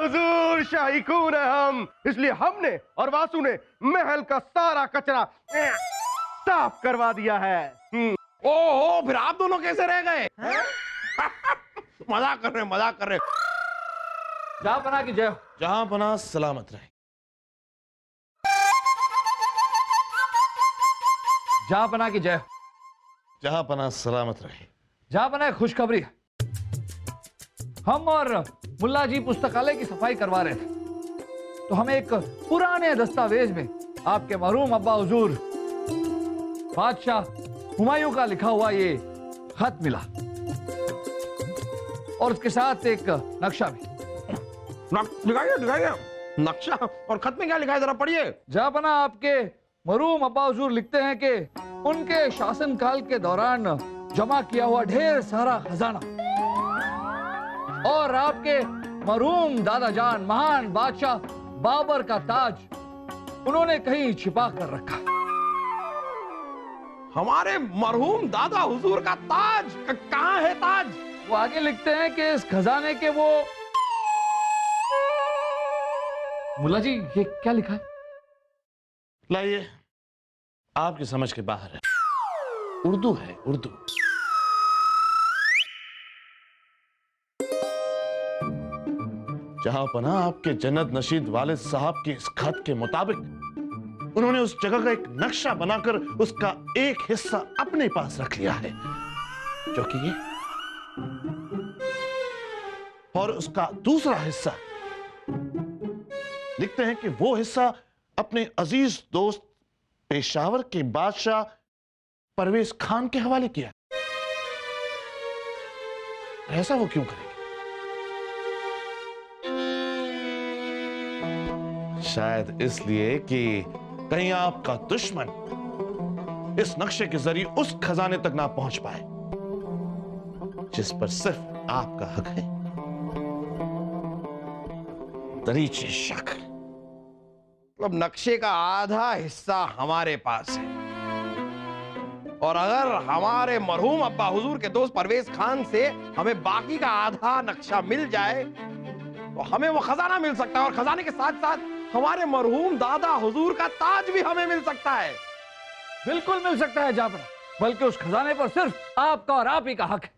हुजूर शाही खून है हम, इसलिए हमने और वासु ने महल का सारा कचरा साफ करवा दिया है। ओहो, फिर आप दोनों कैसे रह गए? मजाक कर रहे, मजाक कर रहे। जहांपनाह की जय हो। जहांपनाह सलामत रहे। जहांपनाह की जय हो। जहांपनाह सलामत रहे। जहांपनाह खुशखबरी है, हम और मुल्ला जी पुस्तकालय की सफाई करवा रहे थे, तो हमें एक पुराने दस्तावेज में आपके मरहूम अब्बा हुजूर बादशाह हुमायूं का लिखा हुआ ये खत मिला और उसके साथ एक नक्शा भी। दिखाइए दिखाइए, नक्शा और खत में क्या लिखा है, जरा पढ़िए। जहांपनाह आपके मरहूम अब्बा हुजूर लिखते हैं कि उनके शासनकाल के दौरान जमा किया हुआ ढेर सारा खजाना और आपके मरहूम दादा जान महान बादशाह बाबर का ताज उन्होंने कहीं छिपा कर रखा। हमारे मरहूम दादा हुजूर का ताज कहाँ है? ताज वो आगे लिखते हैं कि इस खजाने के वो। मुल्ला जी, ये क्या लिखा है? लाइए, आपकी समझ के बाहर है। उर्दू है, उर्दू। जहांपनाह आपके जन्नत नशीद वालिद साहब के इस खत के मुताबिक उन्होंने उस जगह का एक नक्शा बनाकर उसका एक हिस्सा अपने पास रख लिया है, जो कि ये, और उसका दूसरा हिस्सा लिखते हैं कि वो हिस्सा अपने अजीज दोस्त पेशावर के बादशाह परवेज खान के हवाले किया। ऐसा वो क्यों करेंगे? शायद इसलिए कि कहीं आपका दुश्मन इस नक्शे के जरिए उस खजाने तक ना पहुंच पाए जिस पर सिर्फ आपका हक है। दरीचे शक, मतलब नक्शे का आधा हिस्सा हमारे पास है, और अगर हमारे मरहूम अब्बा हुजूर के दोस्त परवेज खान से हमें बाकी का आधा नक्शा मिल जाए तो हमें वो खजाना मिल सकता है, और खजाने के साथ साथ हमारे मरहूम दादा हुजूर का ताज भी हमें मिल सकता है। बिल्कुल मिल सकता है जहांपनाह, बल्कि उस खजाने पर सिर्फ आपका और आप ही का हक है।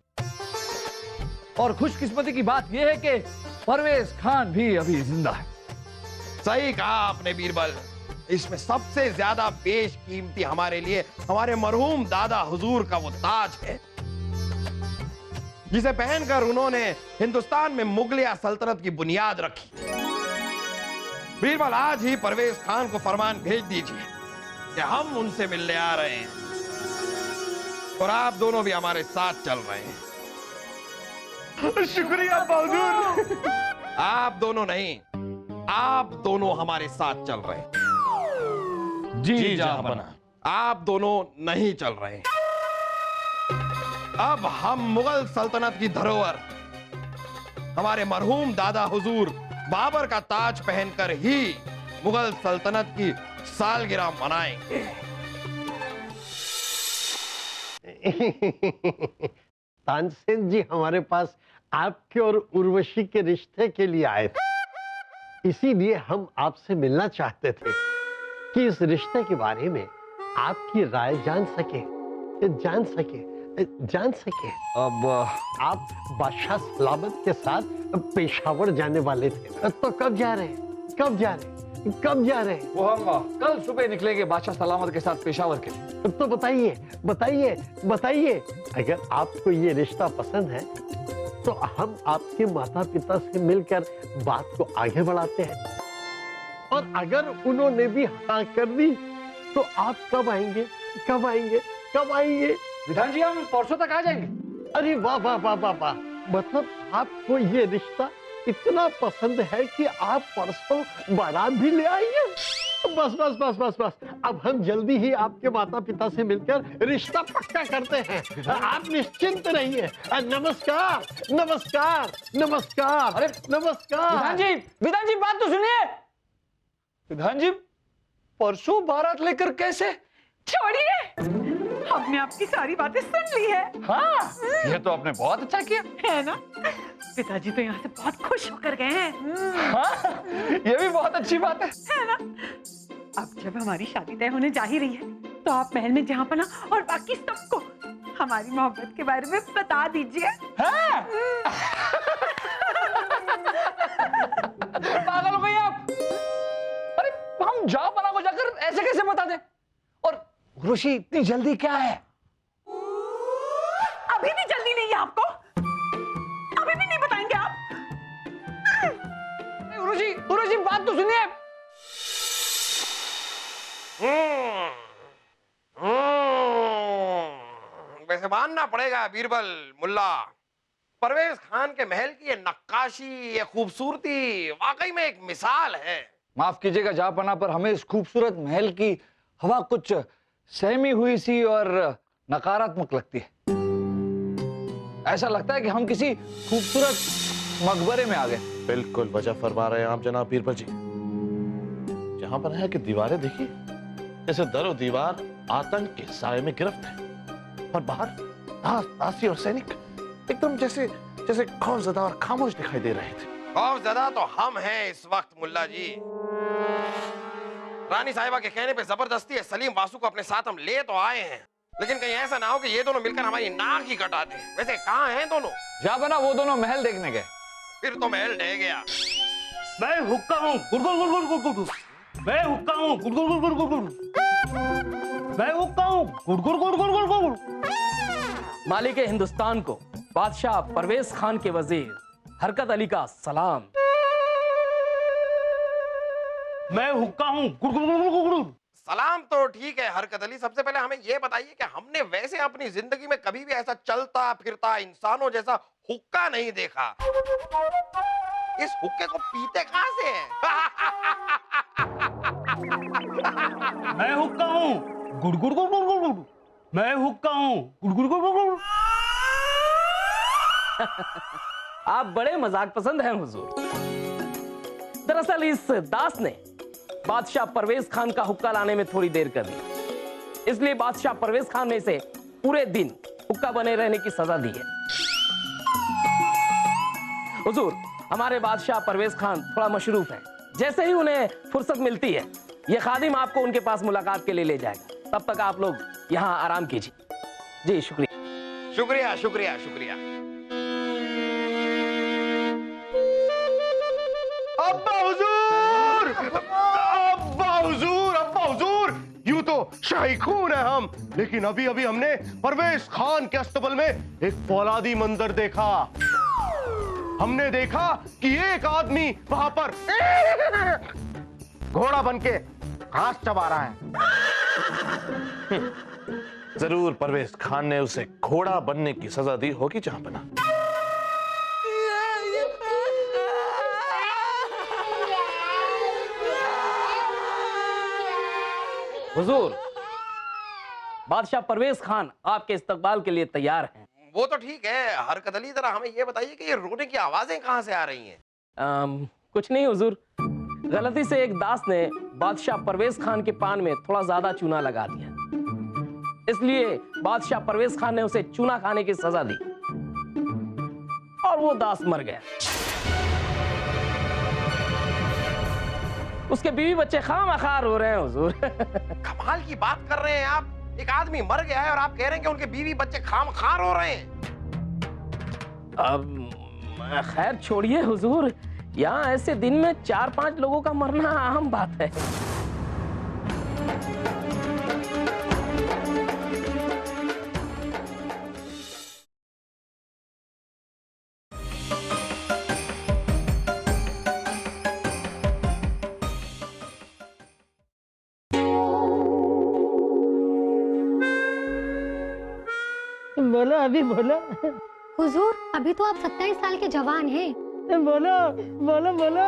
और खुशकिस्मती की बात यह है कि परवेज खान भी अभी जिंदा है। सही कहा आपने बीरबल, इसमें सबसे ज्यादा बेशकीमती हमारे लिए हमारे मरहूम दादा हुजूर का वो ताज है, जिसे पहनकर उन्होंने हिंदुस्तान में मुगलिया सल्तनत की बुनियाद रखी। बीरबल, आज ही परवेज खान को फरमान भेज दीजिए कि हम उनसे मिलने आ रहे हैं, और आप दोनों भी हमारे साथ चल रहे हैं। शुक्रिया अब्बा हुजूर। आप दोनों नहीं, आप दोनों हमारे साथ चल रहे हैं। जी जहांपनाह। आप दोनों नहीं चल रहे हैं। अब हम मुगल सल्तनत की धरोहर हमारे मरहूम दादा हुजूर बाबर का ताज पहनकर ही मुगल सल्तनत की सालगिरह मनाएंगे। तानसेन जी हमारे पास आपके और उर्वशी के रिश्ते के लिए आए थे, इसीलिए हम आपसे मिलना चाहते थे कि इस रिश्ते के बारे में आपकी राय जान सके। अब आप बादशाह सलामत के साथ पेशावर जाने वाले थे, तो कब जा रहे हैं? वो हम कल सुबह निकलेंगे बादशाह सलामत के साथ पेशावर के लिए। तो बताइए, अगर आपको ये रिश्ता पसंद है तो हम आपके माता पिता से मिलकर बात को आगे बढ़ाते हैं, और अगर उन्होंने भी हाँ कर दी तो आप कब आएंगे? विधान जी, हम परसों तक आ जाएंगे। अरे वाह, मतलब आपको ये रिश्ता इतना पसंद है कि आप परसों बारात भी ले आएंगे। बस, अब हम जल्दी ही आपके माता पिता से मिलकर रिश्ता पक्का करते हैं। आप निश्चिंत रहिए। नमस्कार। अरे विधान जी बात तो सुनिए। विधान जी, परसों बारात लेकर कैसे? छोड़िए, हमने आपकी सारी बातें सुन ली है। हाँ, ये तो आपने बहुत अच्छा किया। है ना? पिताजी तो यहाँ से बहुत खुश होकर गए हैं। हाँ, ये भी बहुत अच्छी बात है ना? अब जब हमारी शादी तय होने जा ही रही है, तो आप महल में जहाँ पना और बाकी सबको हमारी मोहब्बत के बारे में बता दीजिए। हाँ? पागल हो गई आप? अरे हम जहाँ पना को जाकर ऐसे कैसे बता दें? और ऋषि इतनी जल्दी क्या है? अभी भी जल्दी नहीं है आपको? अभी भी नहीं बताएंगे आप? ऋषि बात तो सुनिए। वैसे मानना पड़ेगा बीरबल मुल्ला, परवेज खान के महल की ये नक्काशी, ये खूबसूरती वाकई में एक मिसाल है। माफ कीजिएगा जहापना, पर हमें इस खूबसूरत महल की हवा कुछ सहमी हुई सी और नकारात्मक लगती है। ऐसा लगता है कि हम किसी खूबसूरत मकबरे में आ गए। बिल्कुल वजह फरमा रहे हैं आप जनाब बीरबल जी। जहां पर है कि दीवारें देखिए, जैसे दरो दीवार आतंक के साए में गिरफ्त है, और बाहर दासी और सैनिक एकदम जैसे जैसे खौफजदा और खामोश दिखाई दे रहे थे। खौफजदा तो हम हैं इस वक्त मुल्ला जी। रानी साहिबा के कहने पे जबरदस्ती सलीम वासु को अपने साथ हम ले तो आए हैं, लेकिन कहीं ऐसा ना हो कि ये दोनों मिलकर हमारी नाक ही कटा दें। वैसे कहाँ हैं दोनों? जहापना वो दोनों महल देखने गए। फिर तो महल ढह गया। मैं हुक्का हूँ, गुड़गुड़ गुड़गुड़ गुड़गुड़। मैं हुक्का हूँ, गुड़गुड़ गुड़गुड़ गुड़गुड़। मैं हुक्का हूँ, गुड़गुड़ गुड़गुड़ गुड़गुड़। मालिक हिंदुस्तान को बादशाह परवेज खान के वजीर हरकत अली का सलाम। मैं हुक्का हूँ, गुड़गुड़ गुड़गुड़ गुड़गुड़। सलाम तो ठीक है हरकत अली, सबसे पहले हमें यह बताइए कि हमने वैसे अपनी जिंदगी में कभी भी ऐसा चलता फिरता इंसानों जैसा हुक्का नहीं देखा। इस हुक्के को पीते कहां से हैं? मैं हुक्का हूँ, गुड़गुड़ गुड़गुड़ गुड़गुड़। मैं हुक्का हूँ, गुड़गुड़ गुड़गुड़ गुड़गुड़। आप बड़े मजाक पसंद हैं हुजूर। दरअसल इस दास ने बादशाह परवेज खान का हुक्का लाने में थोड़ी देर कर दी, इसलिए बादशाह परवेज खान ने इसे पूरे दिन हुक्का बने रहने की सजा दी है। हुजूर, हमारे बादशाह परवेज खान थोड़ा मशरूफ है। जैसे ही उन्हें फुर्सत मिलती है, यह खादिम आपको उनके पास मुलाकात के लिए ले जाएगा। तब तक आप लोग यहाँ आराम कीजिए। जी शुक्रिया। शुक्रिया शुक्रिया शुक्रिया। अब्बा हुजूर, अब्बा हुजूर, अब्बा हुजूर, यूं तो शाही खून है हम, लेकिन अभी अभी हमने परवेज खान के अस्तबल में एक फौलादी मंजर देखा। हमने देखा कि एक आदमी वहां पर घोड़ा बनके घास चबा रहा है। जरूर परवेज खान ने उसे घोड़ा बनने की सजा दी होगी जहांपना। हुजूर, बादशाह परवेज खान आपके इस्तकबाल के लिए तैयार हैं। वो तो ठीक है हरकत अली, जरा हमें ये बताइए कि ये रोने की आवाजें कहां से आ रही हैं? कुछ नहीं हुजूर, गलती से एक दास ने बादशाह परवेज खान के पान में थोड़ा ज्यादा चूना लगा दिया, इसलिए बादशाह परवेज खान ने उसे चूना खाने की सजा दी और वो दास मर गया। उसके बीवी बच्चे खामखार हो रहे हैं हुजूर। कमाल की बात कर रहे हैं आप। एक आदमी मर गया है और आप कह रहे हैं कि उनके बीवी बच्चे खामखार हो रहे हैं। अब खैर छोड़िए हुजूर, यहाँ ऐसे दिन में 4-5 लोगों का मरना आम बात है। बोलो अभी बोलो। हुजूर, अभी तो आप 27 साल के जवान हैं। बोलो बोलो बोलो,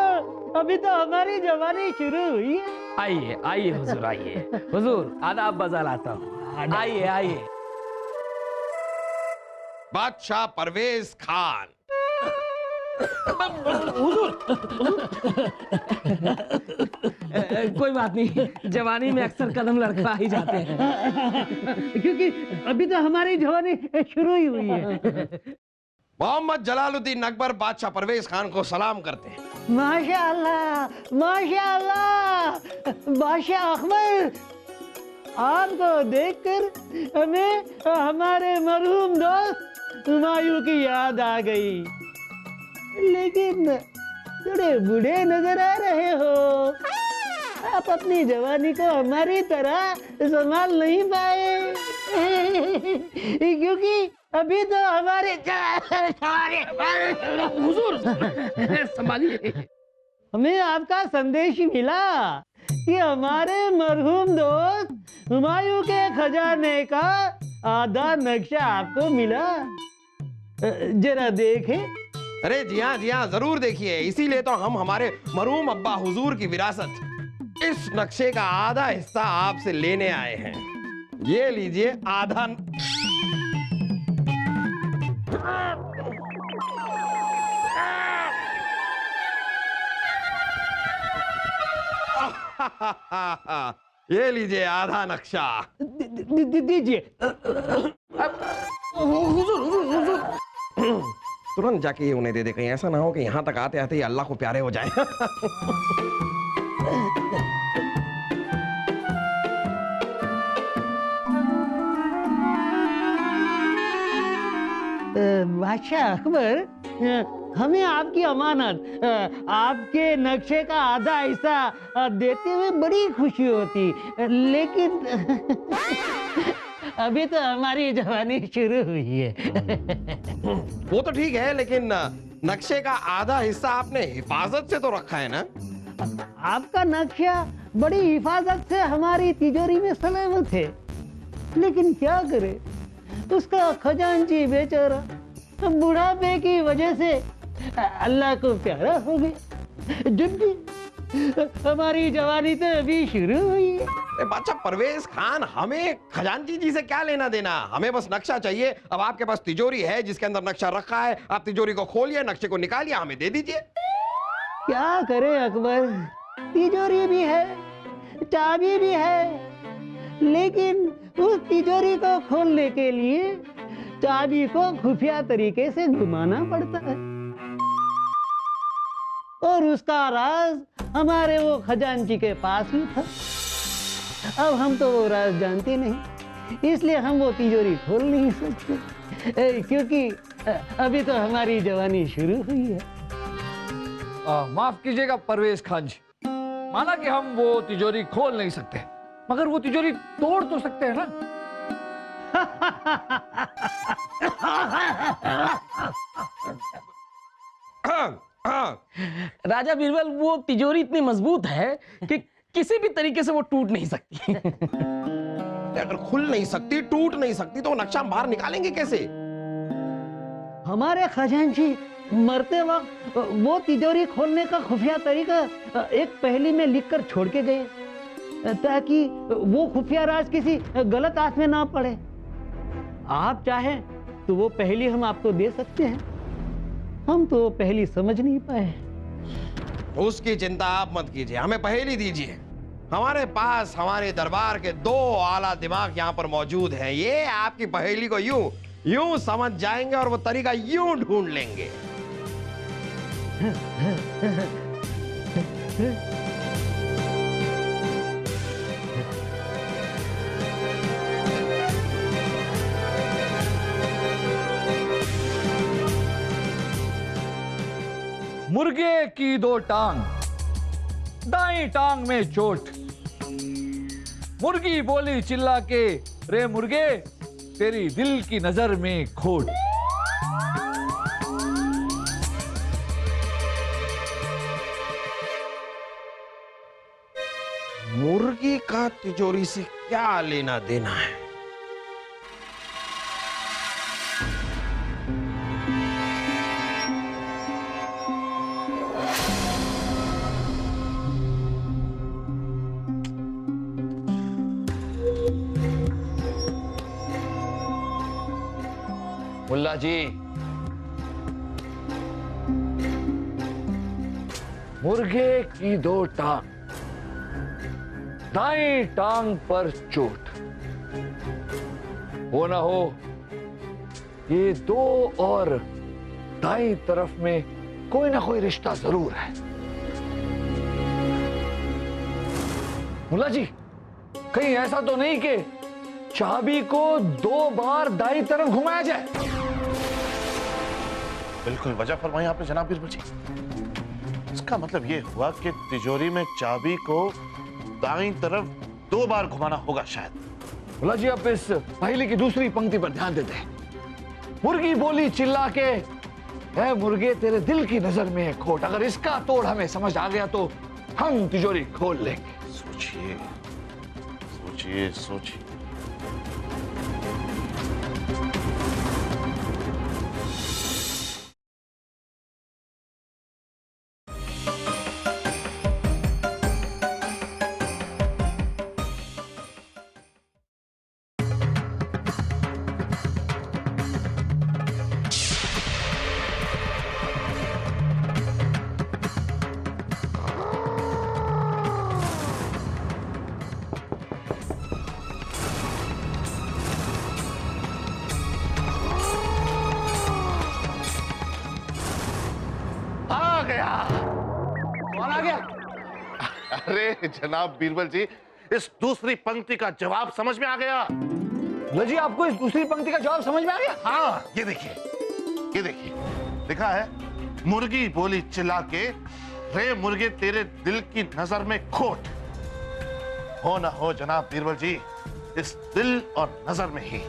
अभी तो हमारी जवानी शुरू हुई है। आइए आइए हुजूर, आइए हुजूर, आदाब बजा लाता हूँ। आइए आइए। बादशाह परवेज खान, कोई बात नहीं, जवानी में अक्सर कदम लड़खड़ा ही जाते हैं। क्योंकि अभी तो हमारी जवानी शुरू ही हुई है। मोहम्मद जलालुद्दीन अकबर बादशाह परवेज खान को सलाम करते हैं। माशाअल्लाह, माशाअल्लाह, बादशाह अकबर, आपको देखकर हमें हमारे मरहूम दोस्त हुमायूं की याद आ गई, लेकिन थोड़े बूढ़े नजर आ रहे हो। आप अपनी जवानी को हमारी तरह संभाल नहीं पाए, क्योंकि अभी तो हमारे हुजूर संभालिए। हमें आपका संदेश मिला कि हमारे मरहूम दोस्त हुमायूं के खजाने का आधा नक्शा आपको मिला। जरा देखें। अरे जी हाँ, जरूर देखिए। इसीलिए तो हम हमारे मरहूम अब्बा हुजूर की विरासत, इस नक्शे का आधा हिस्सा आपसे लेने आए हैं। ये लीजिए आधा। ये लीजिए आधा नक्शा। दीजिए। तुरंत जाके ये उन्हें दे दे, कहीं ऐसा ना हो कि यहाँ तक आते आते ये अल्लाह को प्यारे हो जाए। बादशाह अकबर, हमें आपकी अमानत, आपके नक्शे का आधा हिस्सा देते हुए बड़ी खुशी होती, लेकिन अभी तो हमारी जवानी शुरू हुई है। वो तो ठीक है, लेकिन नक्शे का आधा हिस्सा आपने हिफाजत से तो रखा है ना? आपका नक्शा बड़ी हिफाजत से हमारी तिजोरी में सलामत है, लेकिन क्या करे, उसका खजांची बेचारा बुढ़ापे की वजह से अल्लाह को प्यारा हो गया, जबकि हमारी जवानी तो अभी शुरू हुई है। बादशाह परवेज खान, हमें खजांची जी से क्या लेना देना? हमें बस नक्शा चाहिए। अब आपके पास तिजोरी है जिसके अंदर नक्शा रखा है, आप तिजोरी को खोलिए, नक्शे को निकालिए, हमें दे दीजिए। क्या करे अकबर, तिजोरी भी है, चाबी भी है, लेकिन उस तिजोरी को खोलने के लिए चाबी को खुफिया तरीके से घुमाना पड़ता है, और उसका राज हमारे वो खजांची के पास ही था। अब हम तो वो राज जानते नहीं, इसलिए हम वो तिजोरी खोल नहीं सकते, क्योंकि अभी तो हमारी जवानी शुरू हुई है। माफ कीजिएगा परवेज खान जी, माना कि हम वो तिजोरी खोल नहीं सकते, मगर वो तिजोरी तोड़ तो सकते हैं ना। राजा बीरबल, वो तिजोरी इतनी मजबूत है कि किसी भी तरीके से वो टूट नहीं सकती। अगर खुल नहीं सकती, टूट नहीं सकती, तो नक्शा हम बाहर निकालेंगे कैसे? हमारे खजांची मरते वक्त वो तिजोरी खोलने का खुफिया तरीका एक पहेली में लिखकर छोड़ के गए, ताकि वो खुफिया राज किसी गलत हाथ में ना पड़े। आप चाहें तो वो पहेली हम आपको दे सकते हैं, हम तो पहेली समझ नहीं पाए। उसकी चिंता आप मत कीजिए, हमें पहेली दीजिए। हमारे पास हमारे दरबार के 2 आला दिमाग यहाँ पर मौजूद हैं। ये आपकी पहेली को यूं यूं समझ जाएंगे और वो तरीका यूं ढूंढ लेंगे। मुर्गे की 2 टांग, दाई टांग में चोट, मुर्गी बोली चिल्ला के, रे मुर्गे तेरी दिल की नजर में खोट। मुर्गी का तिजोरी से क्या लेना देना है? मुल्ला जी, मुर्गे की दो टांग, दाई टांग पर चोट। हो ना हो ये दो और दाई तरफ में कोई ना कोई रिश्ता जरूर है। मुल्ला जी, कहीं ऐसा तो नहीं कि चाबी को 2 बार दाई तरफ घुमाया जाए? बिल्कुल वजह फरमाई आपने जनाब बीरबल जी। इसका मतलब ये हुआ कि तिजोरी में चाबी को दाईं तरफ 2 बार घुमाना होगा शायद। मुल्ला जी, आप इस पहेली की दूसरी पंक्ति पर ध्यान देते हैं। मुर्गी बोली चिल्ला के, ऐ मुर्गे तेरे दिल की नजर में है खोट। अगर इसका तोड़ हमें समझ आ गया तो हम तिजोरी खोल लेंगे। सोचिए सोचिए सोचिए। आ गया। कौन आ गया? अरे जनाब बीरबल जी, इस दूसरी पंक्ति का जवाब समझ में आ गया। मुल्ला जी, आपको इस दूसरी पंक्ति का जवाब समझ में आ गया? हाँ, ये देखिए लिखा है, मुर्गी बोली चिल्ला के, रे मुर्गे तेरे दिल की नजर में खोट। हो ना हो जनाब बीरबल जी, इस दिल और नजर में ही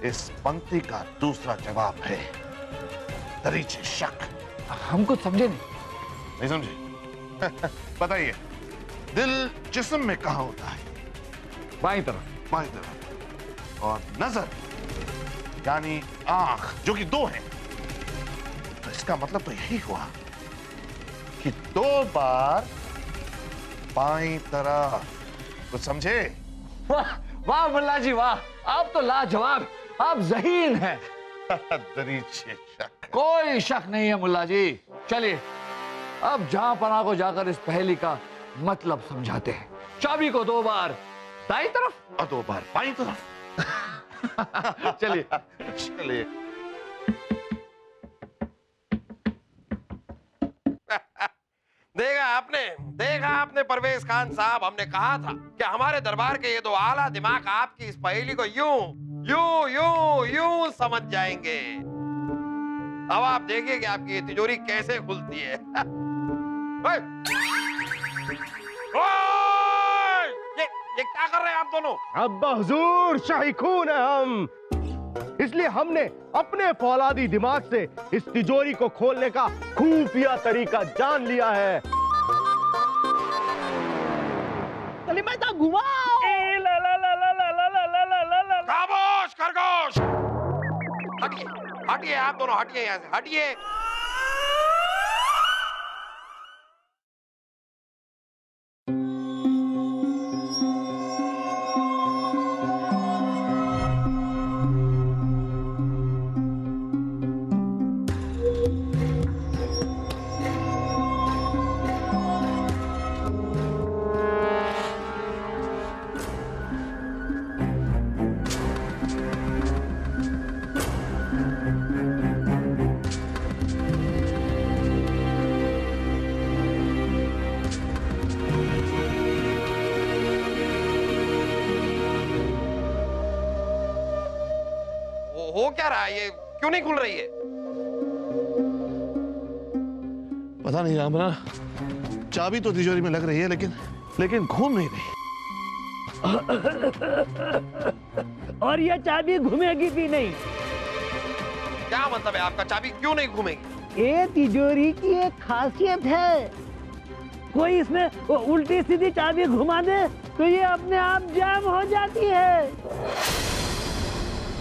इस पंक्ति का दूसरा जवाब है, दरीचे शक। हम कुछ समझे नहीं। नहीं समझे? बताइए, दिल जिस्म में कहाँ होता है? बाईं तरफ। बाईं तरफ। और नजर यानी आंख, जो कि 2 है। तो इसका मतलब तो यही हुआ कि 2 बार बाईं तरफ। कुछ समझे? वाह वाह मुल्ला जी वाह, आप तो लाजवाब, आप ज़हीन हैं। दरीचे शक। कोई शक नहीं है मुल्ला जी। चलिए अब जहां पना को जाकर इस पहेली का मतलब समझाते हैं। चाबी को 2 बार दाईं तरफ और 2 बार बाईं तरफ। चलिए। चलिए। देखा आपने परवेज खान साहब, हमने कहा था कि हमारे दरबार के ये 2 आला दिमाग आपकी इस पहेली को यूं समझ जाएंगे। अब आप देखिए कि आपकी ये तिजोरी कैसे खुलती है। ये क्या कर रहे हैं आप दोनों? अब्बा हुजूर, शाही खून है हम, इसलिए हमने अपने फौलादी दिमाग से इस तिजोरी को खोलने का खुफिया तरीका जान लिया है। खामोश खरगोश, हटिए आप दोनों, हटिए यहाँ से, हटिए। हो क्या रहा है? ये क्यों नहीं खुल रही है? पता नहीं रामना, चाबी तो तिजोरी में लग रही है लेकिन घूम नहीं रही। और ये चाबी घूमेगी भी नहीं। क्या मतलब है आपका? चाबी क्यों नहीं घूमेगी? ये तिजोरी की एक खासियत है, कोई इसमें उल्टी सीधी चाबी घुमा दे तो ये अपने आप जाम हो जाती है।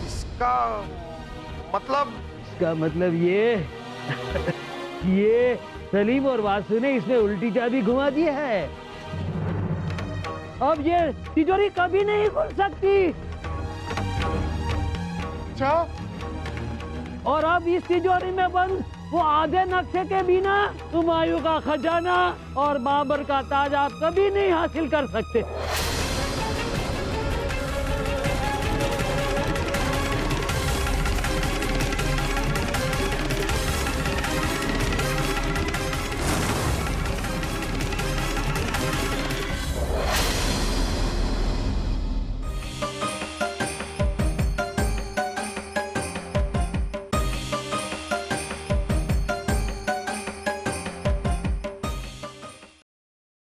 इसका मतलब ये सलीम और वासु ने इसमें उल्टी चाबी घुमा दी है। अब ये तिजोरी कभी नहीं खुल सकती। अच्छा, और अब इस तिजोरी में बंद वो आधे नक्शे के बिना हुमायूं का खजाना और बाबर का ताज आप कभी नहीं हासिल कर सकते।